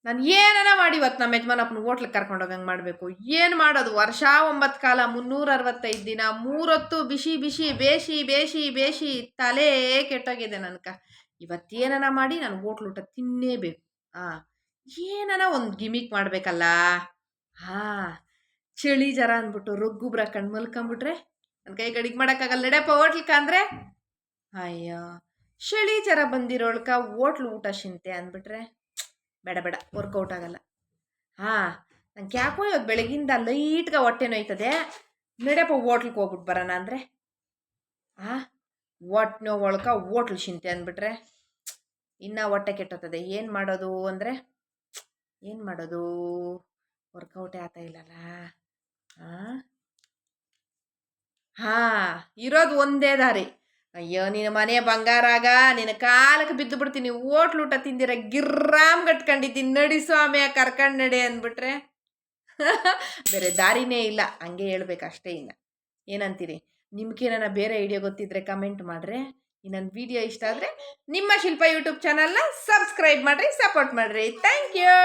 ನಾನು ಏನನ ಮಾಡಿ ಇವತ್ತು ನಮ್ಮ ಯಜಮಾನಪ್ಪನ ಹೋಟ್ಲಿಗೆ ಕರ್ಕೊಂಡು ಹೋಗಂಗೆ ಮಾಡಬೇಕು. ಏನು ಮಾಡೋದು, ವರ್ಷ 9 ಕಾಲ 365 ದಿನ 3 ಹೊತ್ತು ಬಿಸಿ ಬಿಸಿ ಬೇಸಿ ಬೇಸಿ ಬೇಸಿ ತಲೆ ಕೆಟ್ಟೋಗಿದೆ ನನ್ಕ. ಇವತ್ತೇನನ ಮಾಡಿ ನಾನು ಹೋಟ್ಲ್ ಊಟ ತಿನ್ನೇಬೇಕು. ಹಾಂ, ಏನನ ಒಂದು ಗಿಮಿಕ್ ಮಾಡಬೇಕಲ್ಲ. ಹಾಂ, ಚಳಿ ಜರ ಅಂದ್ಬಿಟ್ಟು ರೊಗ್ಗುಬ್ರ ಕಣ್ಣು ಮಲ್ಕೊಂಬಿಟ್ರೆ ನನ್ನ ಕೈ ಗಡಿಗೆ ಮಾಡೋಕ್ಕಾಗಲ್ಲ. ನಡ್ಯಪ್ಪ ಹೋಟ್ಲಿಕ ಅಂದರೆ, ಅಯ್ಯೋ ಚಳಿ ಜರ ಬಂದಿರೋಳ್ಕ ಹೋಟ್ಲು ಊಟ ಶಿಂತೆ ಅಂದ್ಬಿಟ್ರೆ ಬೇಡ ಬೇಡ, ವರ್ಕೌಟ್ ಆಗಲ್ಲ. ಹಾಂ, ನಂಗೆ ಯಾಕೋ ಇವತ್ತು ಬೆಳಗಿಂದ ಲೈಟ್ಗೆ ಹೊಟ್ಟೆ ನೋಯ್ತದೆ, ನಡ್ಯಪ್ಪ ಹೋಟ್ಲಿಗೆ ಹೋಗ್ಬಿಟ್ಟು ಬರೋಣ ಅಂದರೆ ಹೊಟ್ಟೆ ನೋವೊಳ್ಕ ಹೋಟ್ಲು ಶಿಂತೆ ಅಂದ್ಬಿಟ್ರೆ ಇನ್ನೂ ಹೊಟ್ಟೆ ಕೆಟ್ಟೋತದೆ. ಏನು ಮಾಡೋದು ಅಂದರೆ ಏನು ಮಾಡೋದು, ವರ್ಕೌಟೇ ಆಗ್ತಾ ಇಲ್ಲಲ್ಲ. ಹಾಂ, ಇರೋದು ಒಂದೇ ದಾರಿ. ಅಯ್ಯೋ ನಿನ್ನ ಮನೆ ಬಂಗಾರಾಗ ನಿನ್ನ ಕಾಲಕ್ಕೆ ಬಿದ್ದು ಬಿಡ್ತೀನಿ, ಹೋಟ್ಲು ಊಟ ತಿಂದಿರ ಗಿರ್ರಾಮ್ ಕಟ್ಕೊಂಡಿದ್ದೀನಿ, ನಡಿ ಸ್ವಾಮಿಯ ಕರ್ಕೊಂಡು ನಡಿ ಅಂದ್ಬಿಟ್ರೆ ಬೇರೆ ದಾರಿನೇ ಇಲ್ಲ. ಹಂಗೆ ಹೇಳ್ಬೇಕು ಅಷ್ಟೇ. ಇನ್ನು ಏನಂತೀರಿ? ನಿಮ್ಗೇನ ಬೇರೆ ಐಡಿಯಾ ಗೊತ್ತಿದ್ರೆ ಕಮೆಂಟ್ ಮಾಡ್ರಿ. ನನ್ನ ವಿಡಿಯೋ ಇಷ್ಟ ಆದರೆ ನಿಮ್ಮ ಶಿಲ್ಪ ಯೂಟ್ಯೂಬ್ ಚಾನಲ್ನ ಸಬ್ಸ್ಕ್ರೈಬ್ ಮಾಡಿರಿ, ಸಪೋರ್ಟ್ ಮಾಡಿರಿ. Thank you.